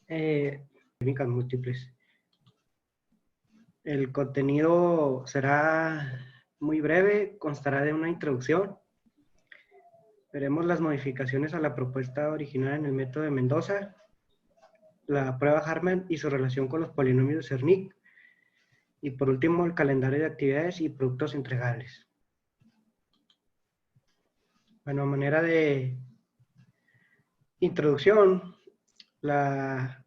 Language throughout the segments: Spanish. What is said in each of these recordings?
Técnicas múltiples. El contenido será muy breve, constará de una introducción. Veremos las modificaciones a la propuesta original en el método de Mendoza, la prueba Hartman y su relación con los polinomios de Cernic, y por último el calendario de actividades y productos entregables. Bueno, a manera de introducción, la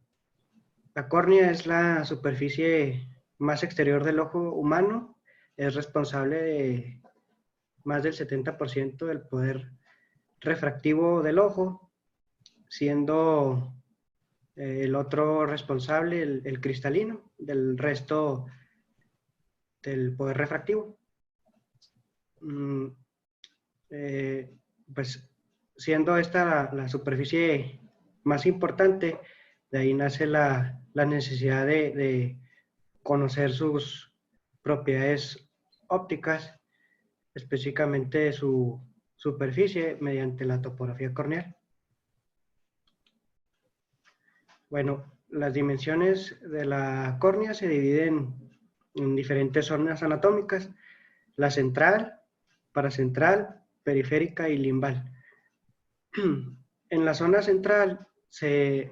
córnea es la superficie más exterior del ojo humano, es responsable de más del 70% del poder refractivo del ojo, siendo el otro responsable, el cristalino, del resto del poder refractivo. Pues siendo esta la superficie más importante, de ahí nace la necesidad de conocer sus propiedades ópticas, específicamente su superficie, mediante la topografía corneal. Bueno, las dimensiones de la córnea se dividen en diferentes zonas anatómicas: la central, paracentral, periférica y limbal. En la zona central se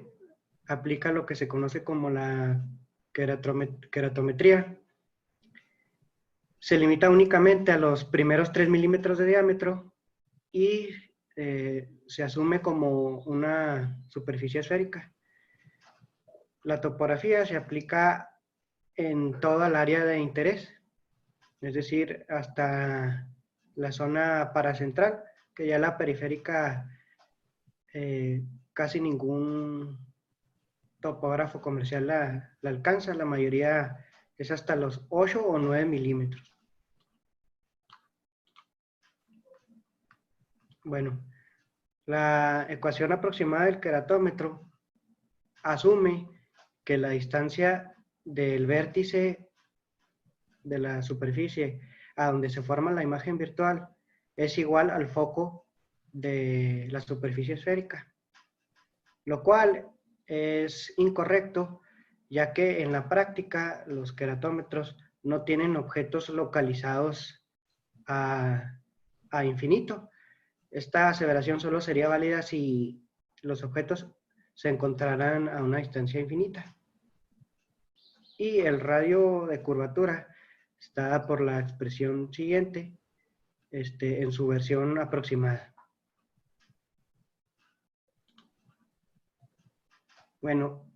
aplica lo que se conoce como la queratometría. Se limita únicamente a los primeros 3 milímetros de diámetro y se asume como una superficie esférica. La topografía se aplica en toda el área de interés, es decir, hasta la zona paracentral, que ya la periférica casi ningún topógrafo comercial la alcanza, la mayoría es hasta los 8 o 9 milímetros. Bueno, la ecuación aproximada del queratómetro asume que la distancia del vértice de la superficie a donde se forma la imagen virtual es igual al foco de la superficie esférica, lo cual es incorrecto, ya que en la práctica los queratómetros no tienen objetos localizados a infinito. Esta aseveración solo sería válida si los objetos se encontraran a una distancia infinita. Y el radio de curvatura está dada por la expresión siguiente, en su versión aproximada. Bueno,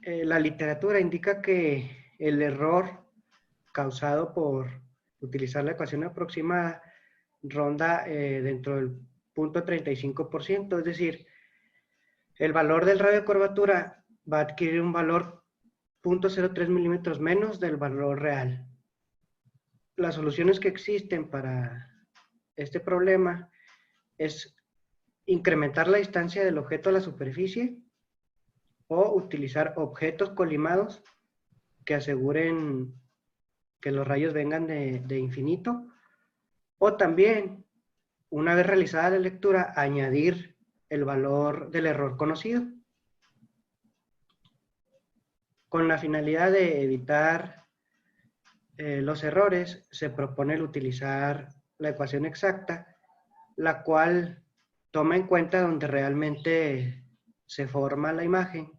la literatura indica que el error causado por utilizar la ecuación aproximada ronda dentro del 0.35%, es decir, el valor del radio de curvatura va a adquirir un valor 0.03 milímetros menos del valor real. Las soluciones que existen para este problema es incrementar la distancia del objeto a la superficie o utilizar objetos colimados que aseguren que los rayos vengan de infinito, o también, una vez realizada la lectura, añadir el valor del error conocido. Con la finalidad de evitar los errores, se propone el utilizar la ecuación exacta, la cual toma en cuenta donde realmente se forma la imagen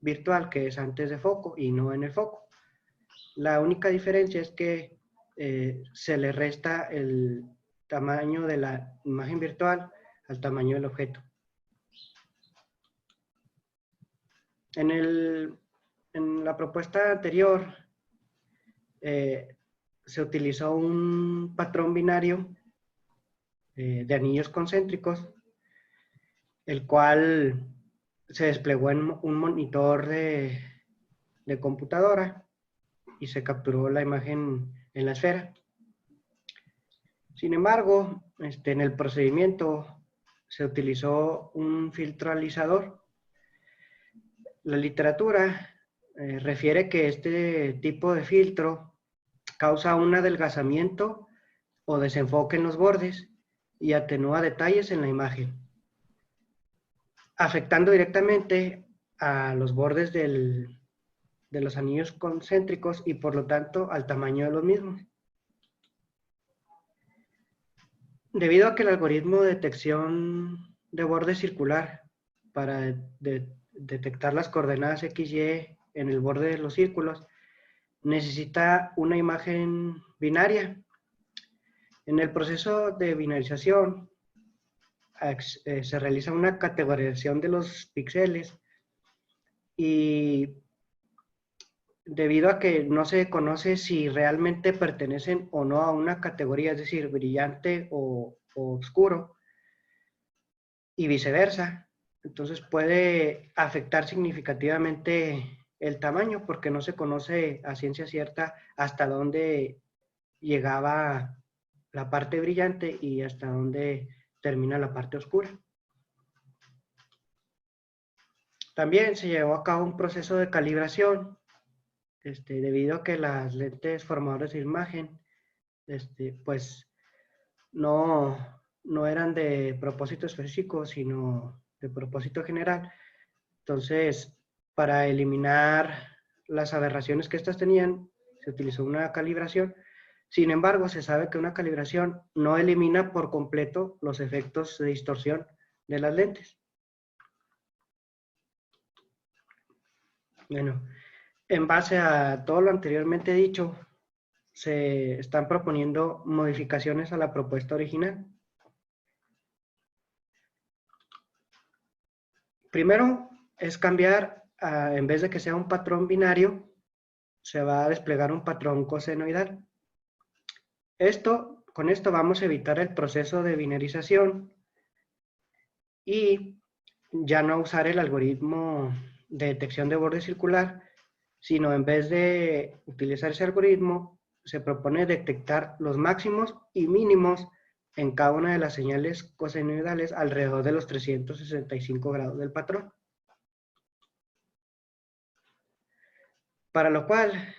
virtual, que es antes de foco y no en el foco. La única diferencia es que se le resta el tamaño de la imagen virtual al tamaño del objeto. En la propuesta anterior se utilizó un patrón binario de anillos concéntricos, el cual se desplegó en un monitor de computadora y se capturó la imagen en la esfera. Sin embargo, en el procedimiento se utilizó un filtro alisador. La literatura refiere que este tipo de filtro causa un adelgazamiento o desenfoque en los bordes y atenúa detalles en la imagen, afectando directamente a los bordes de los anillos concéntricos y por lo tanto al tamaño de los mismos. Debido a que el algoritmo de detección de borde circular para detectar las coordenadas X, Y en el borde de los círculos necesita una imagen binaria. En el proceso de binarización se realiza una categorización de los píxeles y debido a que no se conoce si realmente pertenecen o no a una categoría, es decir, brillante o oscuro, y viceversa, entonces puede afectar significativamente el tamaño porque no se conoce a ciencia cierta hasta dónde llegaba la parte brillante y hasta dónde termina la parte oscura. También se llevó a cabo un proceso de calibración debido a que las lentes formadoras de imagen pues no eran de propósito específico, sino de propósito general. Entonces, para eliminar las aberraciones que estas tenían, se utilizó una calibración. Sin embargo, se sabe que una calibración no elimina por completo los efectos de distorsión de las lentes. Bueno, en base a todo lo anteriormente dicho, se están proponiendo modificaciones a la propuesta original. Primero es cambiar, en vez de que sea un patrón binario, se va a desplegar un patrón cosenoidal. Con esto vamos a evitar el proceso de binarización y ya no usar el algoritmo de detección de borde circular, sino en vez de utilizar ese algoritmo, se propone detectar los máximos y mínimos en cada una de las señales cosenoidales alrededor de los 365 grados del patrón. Para lo cual,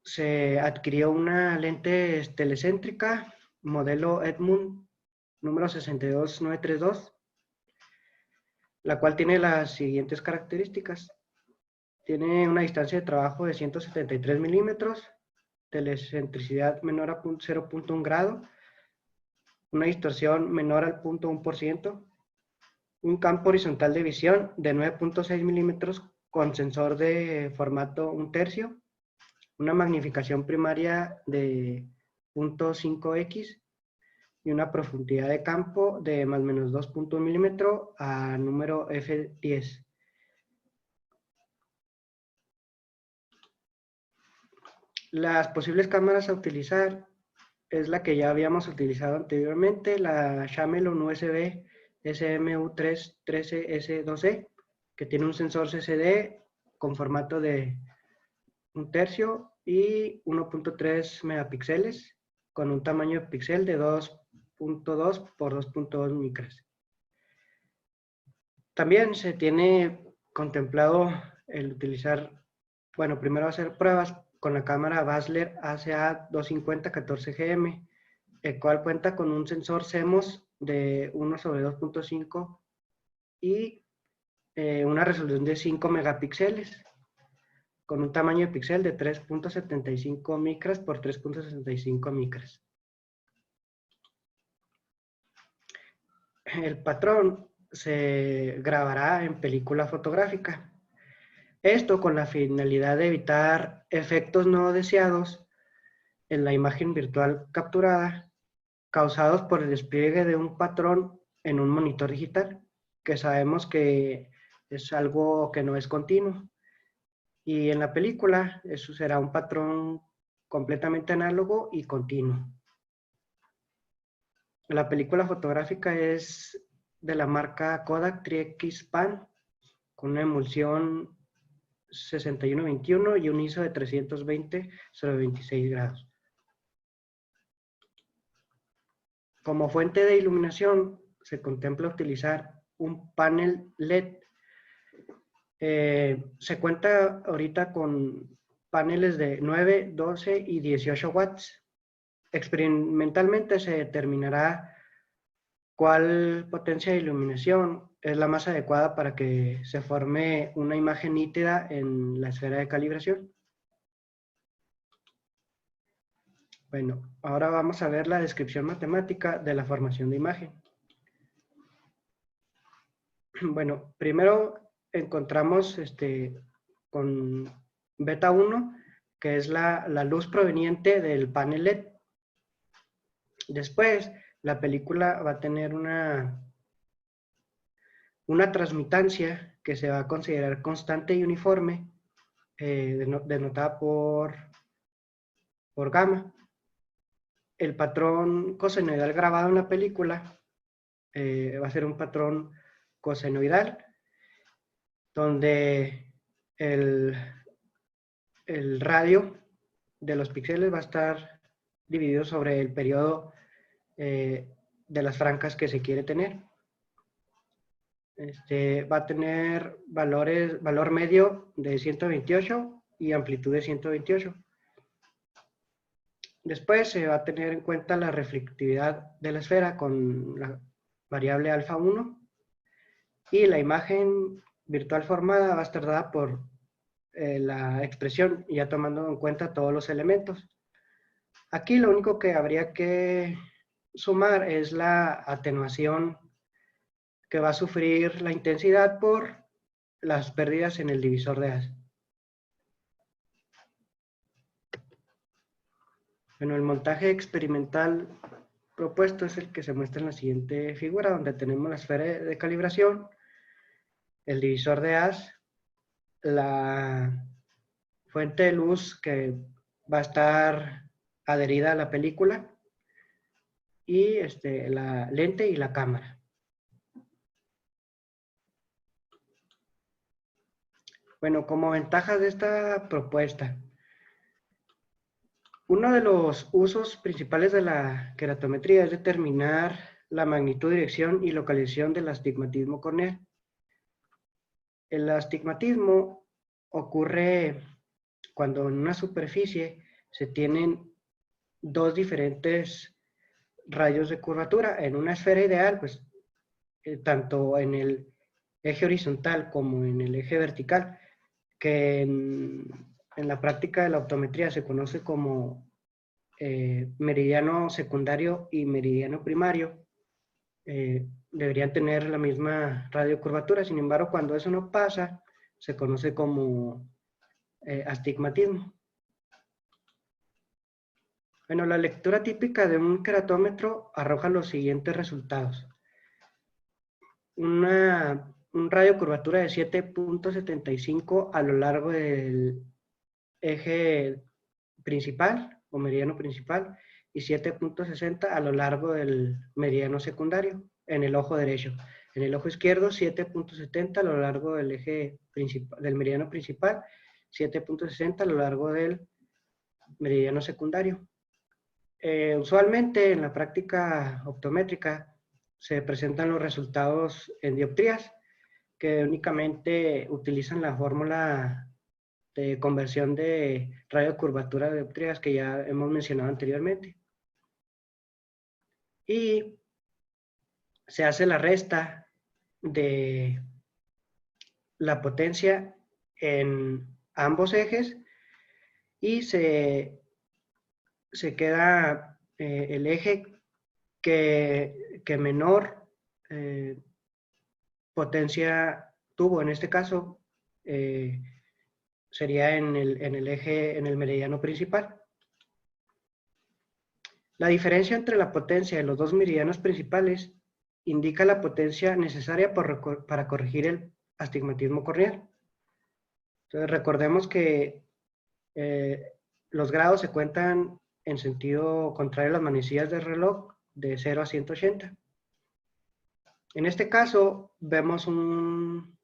se adquirió una lente telecéntrica, modelo Edmund número 62932, la cual tiene las siguientes características. Tiene una distancia de trabajo de 173 milímetros, telecentricidad menor a 0.1 grado, una distorsión menor al 0.1%, un campo horizontal de visión de 9.6 milímetros con sensor de formato 1/3, una magnificación primaria de 0.5x y una profundidad de campo de más o menos 2.1 milímetros a número F10. Las posibles cámaras a utilizar es la que ya habíamos utilizado anteriormente, la Shamilon USB SMU313S2E, que tiene un sensor CCD con formato de 1/3 y 1.3 megapíxeles, con un tamaño de píxel de 2.2 por 2.2 micras. También se tiene contemplado el utilizar, bueno, primero hacer pruebas con la cámara Basler ACA250-14GM, el cual cuenta con un sensor CMOS de 1/2.5 y una resolución de 5 megapíxeles, con un tamaño de píxel de 3.75 micras por 3.65 micras. El patrón se grabará en película fotográfica. Esto con la finalidad de evitar efectos no deseados en la imagen virtual capturada, causados por el despliegue de un patrón en un monitor digital, que sabemos que es algo que no es continuo. Y en la película, eso será un patrón completamente análogo y continuo. La película fotográfica es de la marca Kodak Tri-X-Pan, con una emulsión 6121 y un ISO de 320/26 grados. Como fuente de iluminación, se contempla utilizar un panel LED. Se cuenta ahorita con paneles de 9, 12 y 18 watts. Experimentalmente se determinará cuál potencia de iluminación es la más adecuada para que se forme una imagen nítida en la esfera de calibración. Bueno, ahora vamos a ver la descripción matemática de la formación de imagen. Bueno, primero encontramos con beta 1, que es la luz proveniente del panel LED. Después, la película va a tener una transmitancia que se va a considerar constante y uniforme, denotada por gamma. El patrón cosenoidal grabado en la película va a ser un patrón cosenoidal, donde el radio de los píxeles va a estar dividido sobre el periodo de las francas que se quiere tener. Va a tener valor medio de 128 y amplitud de 128. Después se va a tener en cuenta la reflectividad de la esfera con la variable alfa 1, y la imagen virtual formada va a estar dada por la expresión, ya tomando en cuenta todos los elementos. Aquí lo único que habría que sumar es la atenuación que va a sufrir la intensidad por las pérdidas en el divisor de haz. Bueno, el montaje experimental propuesto es el que se muestra en la siguiente figura, donde tenemos la esfera de calibración, el divisor de haz, la fuente de luz que va a estar adherida a la película, y la lente y la cámara. Bueno, como ventajas de esta propuesta, uno de los usos principales de la queratometría es determinar la magnitud, dirección y localización del astigmatismo corneal. El astigmatismo ocurre cuando en una superficie se tienen dos diferentes rayos de curvatura. En una esfera ideal, pues tanto en el eje horizontal como en el eje vertical, que en la práctica de la optometría se conoce como meridiano secundario y meridiano primario, deberían tener la misma radiocurvatura. Sin embargo, cuando eso no pasa, se conoce como astigmatismo. Bueno, la lectura típica de un queratómetro arroja los siguientes resultados. Un radio de curvatura de 7.75 a lo largo del eje principal o meridiano principal, y 7.60 a lo largo del meridiano secundario en el ojo derecho. En el ojo izquierdo, 7.70 a lo largo del eje principal, del meridiano principal, 7.60 a lo largo del meridiano secundario. Usualmente en la práctica optométrica se presentan los resultados en dioptrías, que únicamente utilizan la fórmula de conversión de radiocurvatura de dioptrías que ya hemos mencionado anteriormente. Y se hace la resta de la potencia en ambos ejes, y se queda el eje que menor potencia tuvo. En este caso sería en el meridiano principal. La diferencia entre la potencia de los dos meridianos principales indica la potencia necesaria para corregir el astigmatismo corneal. Entonces recordemos que los grados se cuentan en sentido contrario a las manecillas del reloj, de 0 a 180. En este caso vemos un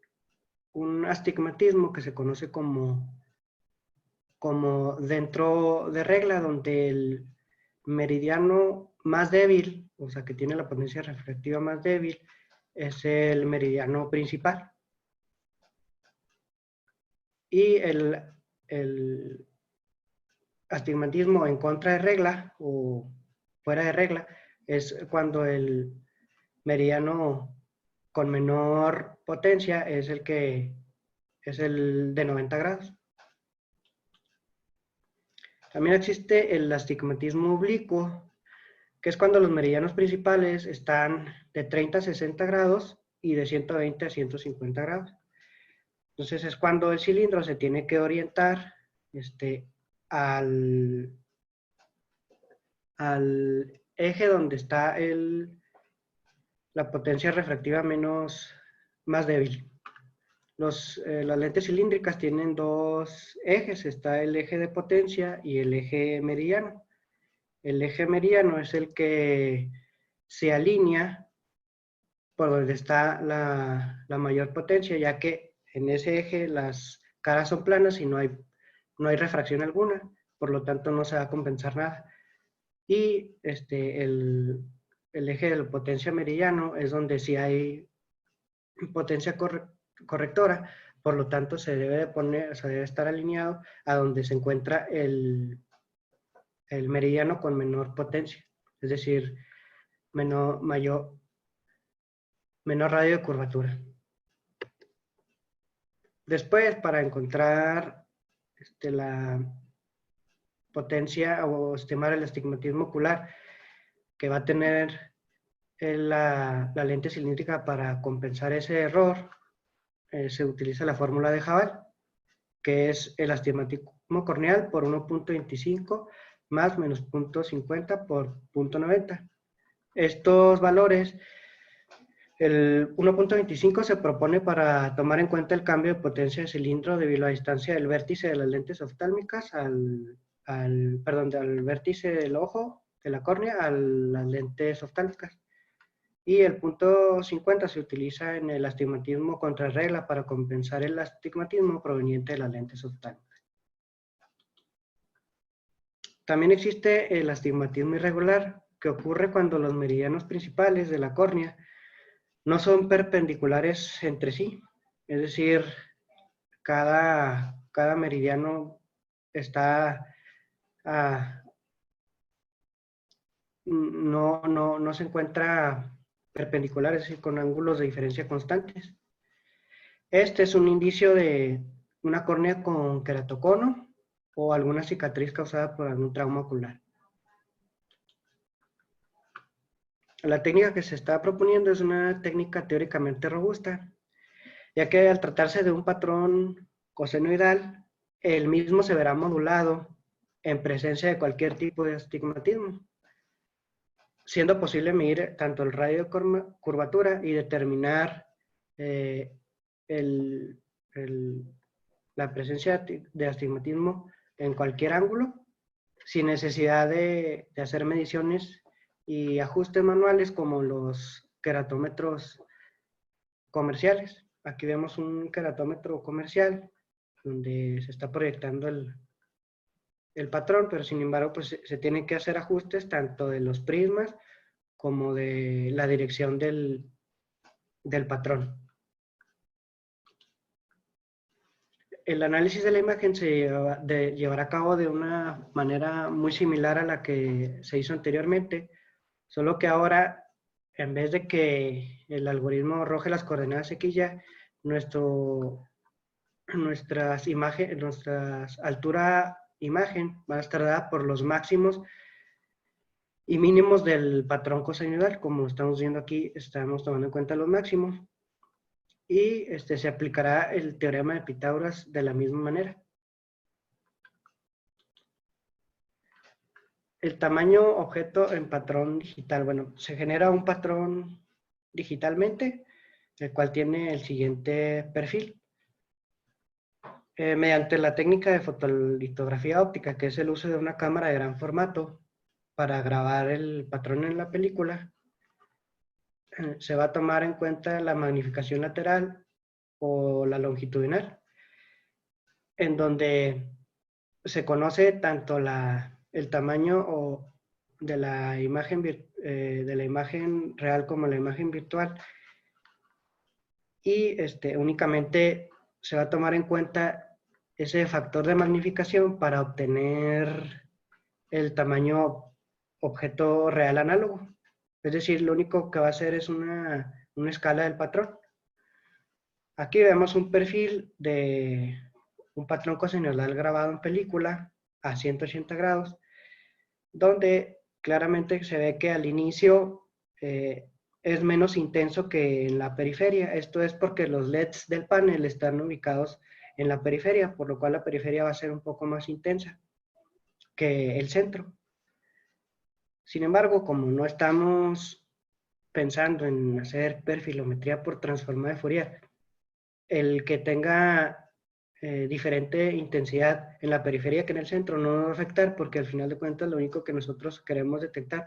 astigmatismo que se conoce como dentro de regla, donde el meridiano más débil, o sea que tiene la potencia refractiva más débil, es el meridiano principal. Y el astigmatismo en contra de regla o fuera de regla es cuando el meridiano con menor potencia es el de 90 grados. También existe el astigmatismo oblicuo, que es cuando los meridianos principales están de 30 a 60 grados y de 120 a 150 grados. Entonces es cuando el cilindro se tiene que orientar al eje donde está la potencia refractiva más débil. Las lentes cilíndricas tienen dos ejes, está el eje de potencia y el eje meridiano. El eje meridiano es el que se alinea por donde está la mayor potencia, ya que en ese eje las caras son planas y no hay refracción alguna, por lo tanto no se va a compensar nada. Y el eje de la potencia meridiano es donde sí hay potencia correctora, por lo tanto se debe estar alineado a donde se encuentra el meridiano con menor potencia, es decir, menor radio de curvatura. Después, para encontrar la potencia o estimar el astigmatismo ocular que va a tener la lente cilíndrica para compensar ese error, se utiliza la fórmula de Jabal, que es el astigmatismo corneal por 1.25 más menos 0.50 por 0.90. Estos valores, el 1.25 se propone para tomar en cuenta el cambio de potencia de cilindro debido a la distancia del vértice de las lentes oftálmicas del vértice del ojo, de la córnea, a las lentes oftálmicas. Y el punto 50 se utiliza en el astigmatismo contra regla para compensar el astigmatismo proveniente de las lentes oftálmicas. También existe el astigmatismo irregular, que ocurre cuando los meridianos principales de la córnea no son perpendiculares entre sí. Es decir, cada meridiano está no se encuentra perpendicular, es decir, con ángulos de diferencia constantes. Este es un indicio de una córnea con queratocono o alguna cicatriz causada por algún trauma ocular. La técnica que se está proponiendo es una técnica teóricamente robusta, ya que al tratarse de un patrón cosenoidal, el mismo se verá modulado en presencia de cualquier tipo de astigmatismo, siendo posible medir tanto el radio de curvatura y determinar la presencia de astigmatismo en cualquier ángulo, sin necesidad de hacer mediciones y ajustes manuales como los queratómetros comerciales. Aquí vemos un queratómetro comercial donde se está proyectando el patrón, pero sin embargo pues se tienen que hacer ajustes tanto de los prismas como de la dirección del patrón. El análisis de la imagen se llevará a cabo de una manera muy similar a la que se hizo anteriormente, solo que ahora, en vez de que el algoritmo arroje las coordenadas X, nuestras altura imagen va a estar dada por los máximos y mínimos del patrón cosenoidal. Como estamos viendo aquí, estamos tomando en cuenta los máximos. Y se aplicará el teorema de Pitágoras de la misma manera. El tamaño objeto en patrón digital. Bueno, se genera un patrón digitalmente, el cual tiene el siguiente perfil. Mediante la técnica de fotolitografía óptica, que es el uso de una cámara de gran formato para grabar el patrón en la película, se va a tomar en cuenta la magnificación lateral o la longitudinal, en donde se conoce tanto el tamaño de la imagen real como la imagen virtual, y únicamente se va a tomar en cuenta ese factor de magnificación para obtener el tamaño objeto real análogo. Es decir, lo único que va a hacer es una una escala del patrón. Aquí vemos un perfil de un patrón cosinusoidal grabado en película a 180 grados, donde claramente se ve que al inicio es menos intenso que en la periferia. Esto es porque los LEDs del panel están ubicados en la periferia, por lo cual la periferia va a ser un poco más intensa que el centro. Sin embargo, como no estamos pensando en hacer perfilometría por transformada de Fourier, el que tenga diferente intensidad en la periferia que en el centro no va a afectar, porque al final de cuentas lo único que nosotros queremos detectar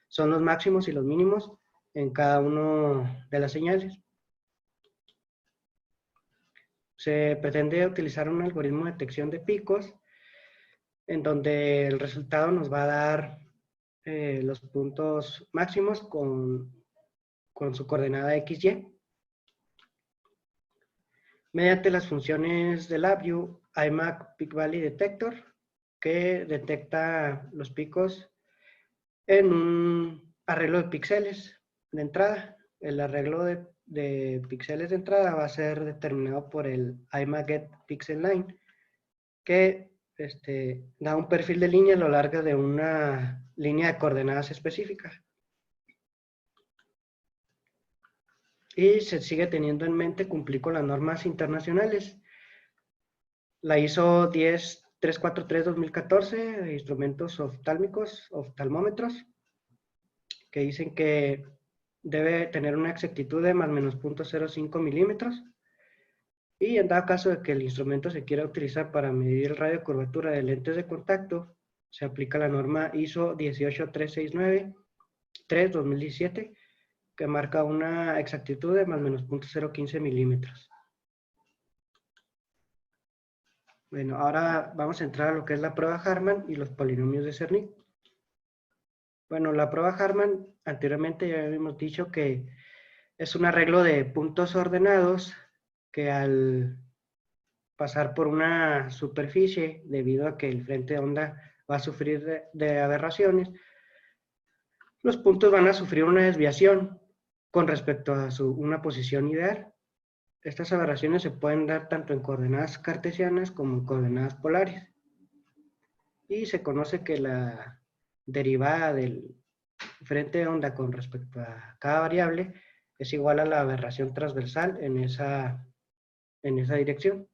son los máximos y los mínimos en cada una de las señales. Se pretende utilizar un algoritmo de detección de picos, en donde el resultado nos va a dar los puntos máximos con su coordenada XY. Mediante las funciones de LabVIEW, IMAP Peak Valley Detector, que detecta los picos en un arreglo de píxeles de entrada. El arreglo de píxeles de entrada va a ser determinado por el IMAP Pixel Line, que da un perfil de línea a lo largo de una línea de coordenadas específica. Y se sigue teniendo en mente cumplir con las normas internacionales. La ISO 10343-2014 de instrumentos oftálmicos, oftalmómetros, que dicen que debe tener una exactitud de más o menos 0.05 milímetros. Y en dado caso de que el instrumento se quiera utilizar para medir el radio de curvatura de lentes de contacto, se aplica la norma ISO 18369-3-2017, que marca una exactitud de más o menos 0.015 milímetros. Bueno, ahora vamos a entrar a lo que es la prueba Harman y los polinomios de Cerny. Bueno, la prueba Harman, anteriormente ya habíamos dicho que es un arreglo de puntos ordenados que al pasar por una superficie, debido a que el frente de onda va a sufrir de aberraciones, los puntos van a sufrir una desviación con respecto a una posición ideal. Estas aberraciones se pueden dar tanto en coordenadas cartesianas como en coordenadas polares. Y se conoce que la derivada del frente de onda con respecto a cada variable es igual a la aberración transversal en esa dirección.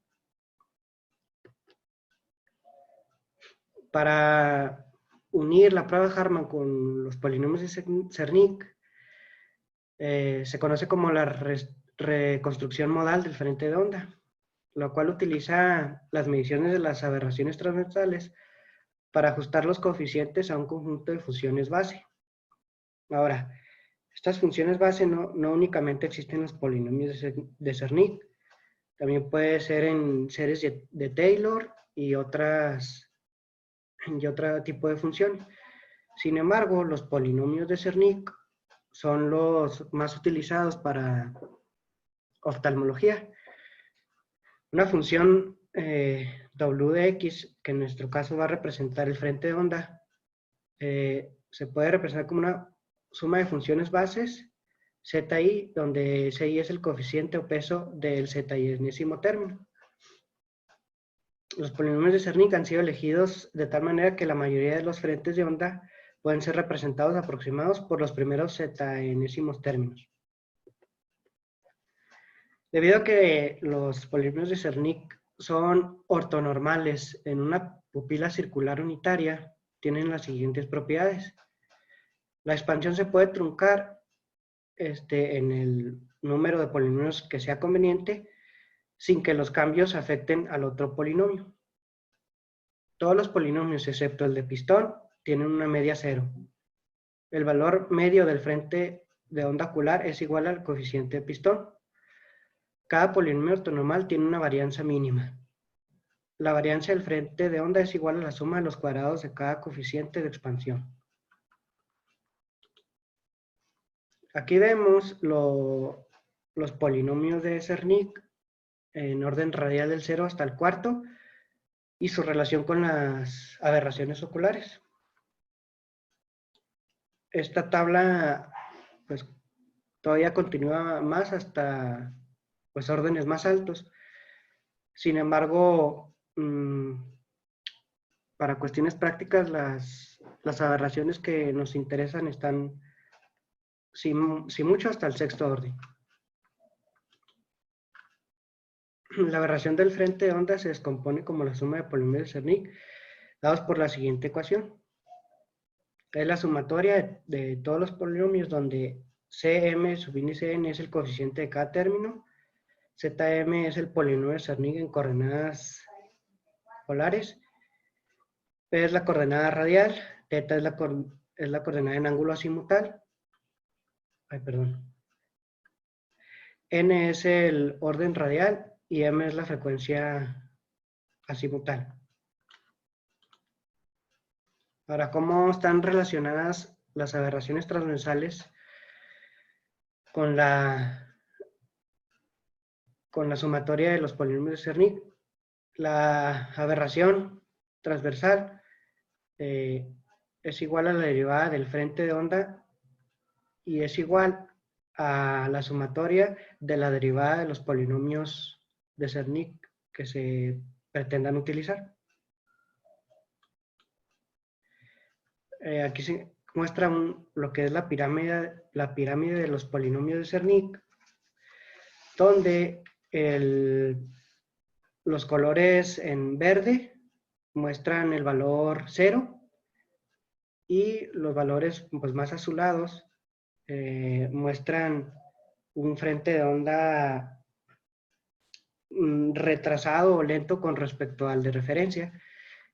Para unir la prueba de Harman con los polinomios de Cerny, se conoce como la reconstrucción modal del frente de onda, lo cual utiliza las mediciones de las aberraciones transversales para ajustar los coeficientes a un conjunto de funciones base. Ahora, estas funciones base no únicamente existen en los polinomios de Cerny, también puede ser en series de Taylor y otro tipo de funciones. Sin embargo, los polinomios de Cerny son los más utilizados para oftalmología. Una función w de x, que en nuestro caso va a representar el frente de onda, se puede representar como una suma de funciones bases, zi, donde zi es el coeficiente o peso del zi-enésimo término. Los polinomios de Cerny han sido elegidos de tal manera que la mayoría de los frentes de onda pueden ser representados aproximados por los primeros z-enésimos términos. Debido a que los polinomios de Cerny son ortonormales en una pupila circular unitaria, tienen las siguientes propiedades. La expansión se puede truncar en el número de polinomios que sea conveniente sin que los cambios afecten al otro polinomio. Todos los polinomios, excepto el de pistón, tienen una media cero. El valor medio del frente de onda ocular es igual al coeficiente de pistón. Cada polinomio ortonormal tiene una varianza mínima. La varianza del frente de onda es igual a la suma de los cuadrados de cada coeficiente de expansión. Aquí vemos los polinomios de Cerny en orden radial del 0 hasta el cuarto y su relación con las aberraciones oculares. Esta tabla pues, todavía continúa más hasta pues órdenes más altos. Sin embargo, para cuestiones prácticas, las aberraciones que nos interesan están, si mucho, hasta el sexto orden. La aberración del frente de onda se descompone como la suma de polinomios de Cerny dados por la siguiente ecuación. Es la sumatoria de todos los polinomios donde Cm subíndice n es el coeficiente de cada término, Zm es el polinomio de Cerny en coordenadas polares, P es la coordenada radial, θ es la coordenada en ángulo azimutal, n es el orden radial y m es la frecuencia azimutal. Ahora, ¿cómo están relacionadas las aberraciones transversales con la sumatoria de los polinomios de Cerny? La aberración transversal es igual a la derivada del frente de onda y es igual a la sumatoria de la derivada de los polinomios de Cerny que se pretendan utilizar. Aquí se muestra lo que es la pirámide de los polinomios de Cerny, donde los colores en verde muestran el valor 0 y los valores pues, más azulados muestran un frente de onda retrasado o lento con respecto al de referencia,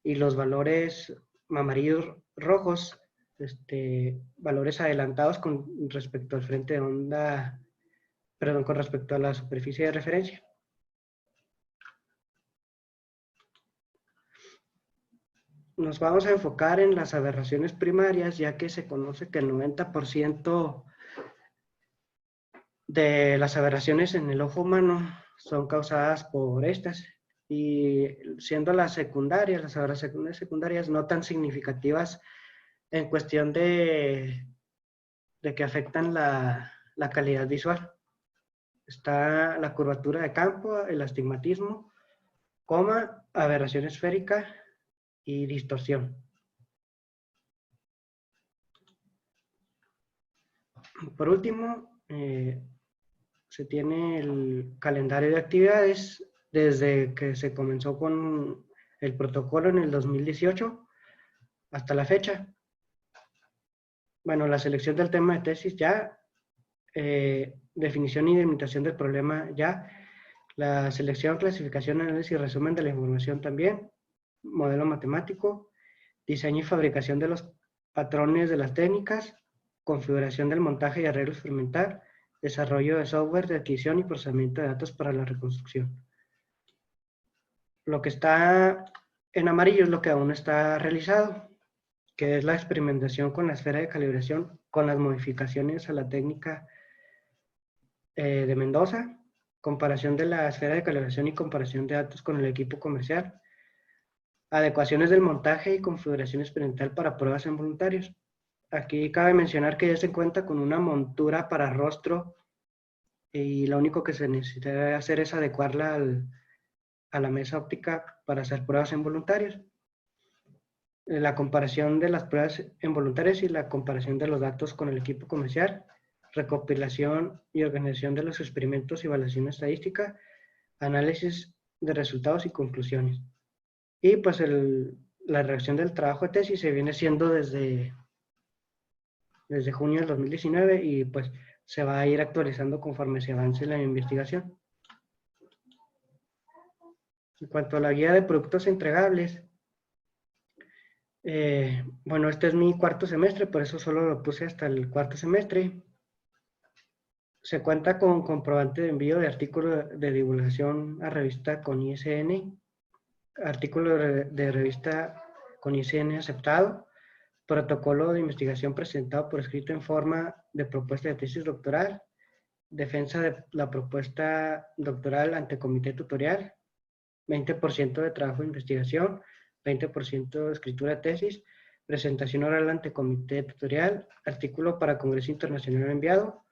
y los valores amarillos rojos, valores adelantados con respecto al frente de onda, perdón, con respecto a la superficie de referencia. Nos vamos a enfocar en las aberraciones primarias, ya que se conoce que el 90% de las aberraciones en el ojo humano son causadas por estas, y siendo las aberraciones secundarias no tan significativas en cuestión de que afectan la calidad visual. Está la curvatura de campo, el astigmatismo, aberración esférica y distorsión. Por último, se tiene el calendario de actividades desde que se comenzó con el protocolo en el 2018 hasta la fecha. Bueno, la selección del tema de tesis ya, definición y delimitación del problema ya, la selección, clasificación, análisis y resumen de la información también, modelo matemático, diseño y fabricación de los patrones de las técnicas, configuración del montaje y arreglo experimental, desarrollo de software de adquisición y procesamiento de datos para la reconstrucción. Lo que está en amarillo es lo que aún no está realizado, que es la experimentación con la esfera de calibración con las modificaciones a la técnica de Mendoza, comparación de la esfera de calibración y comparación de datos con el equipo comercial, adecuaciones del montaje y configuración experimental para pruebas en voluntarios. Aquí cabe mencionar que ya se cuenta con una montura para rostro y lo único que se necesita hacer es adecuarla a la mesa óptica para hacer pruebas en voluntarios. La comparación de las pruebas en voluntarios y la comparación de los datos con el equipo comercial, recopilación y organización de los experimentos y evaluación estadística, análisis de resultados y conclusiones. Y pues la redacción del trabajo de tesis se viene haciendo desde junio del 2019 y pues se va a ir actualizando conforme se avance la investigación. En cuanto a la guía de productos entregables, bueno, este es mi cuarto semestre, por eso solo lo puse hasta el cuarto semestre. Se cuenta con comprobante de envío de artículo de divulgación a revista con ISN, artículo de revista con ISN aceptado, protocolo de investigación presentado por escrito en forma de propuesta de tesis doctoral, defensa de la propuesta doctoral ante comité tutorial, 20% de trabajo de investigación, 20% de escritura de tesis, presentación oral ante comité tutorial, artículo para Congreso Internacional enviado,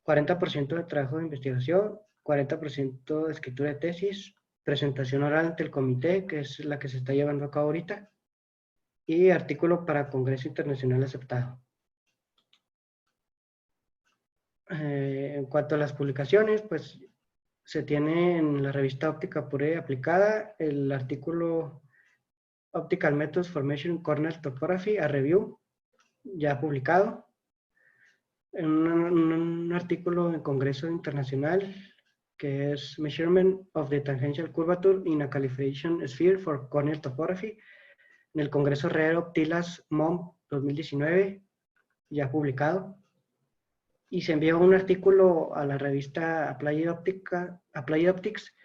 40% de trabajo de investigación, 40% de escritura de tesis, presentación oral ante el comité, que es la que se está llevando a cabo ahorita, y artículo para Congreso Internacional aceptado. En cuanto a las publicaciones, pues se tiene en la revista Óptica Pura y Aplicada el artículo Optical Methods for Measuring Corneal Topography, a review, ya publicado. En un artículo en Congreso Internacional que es Measurement of the Tangential Curvature in a Calibration Sphere for Corneal Topography, en el Congreso Rare Optilas MOM 2019, ya publicado. Y se envió un artículo a la revista Applied Optics,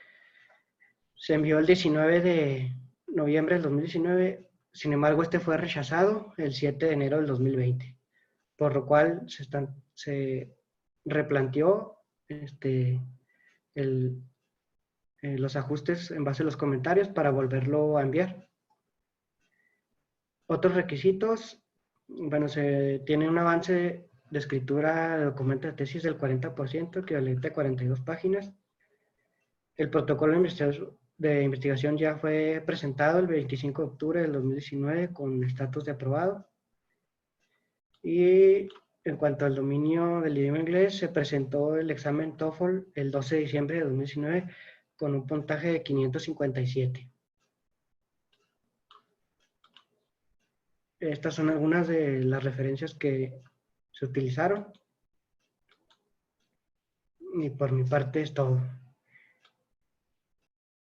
se envió el 19 de noviembre del 2019, sin embargo este fue rechazado el 7 de enero del 2020, por lo cual se replanteó los ajustes en base a los comentarios para volverlo a enviar. Otros requisitos, bueno, se tiene un avance de escritura de documento de tesis del 40%, equivalente a 42 páginas. El protocolo de investigación ya fue presentado el 25 de octubre del 2019 con estatus de aprobado. Y en cuanto al dominio del idioma inglés, se presentó el examen TOEFL el 12 de diciembre de 2019 con un puntaje de 557. Estas son algunas de las referencias que se utilizaron. Y por mi parte es todo.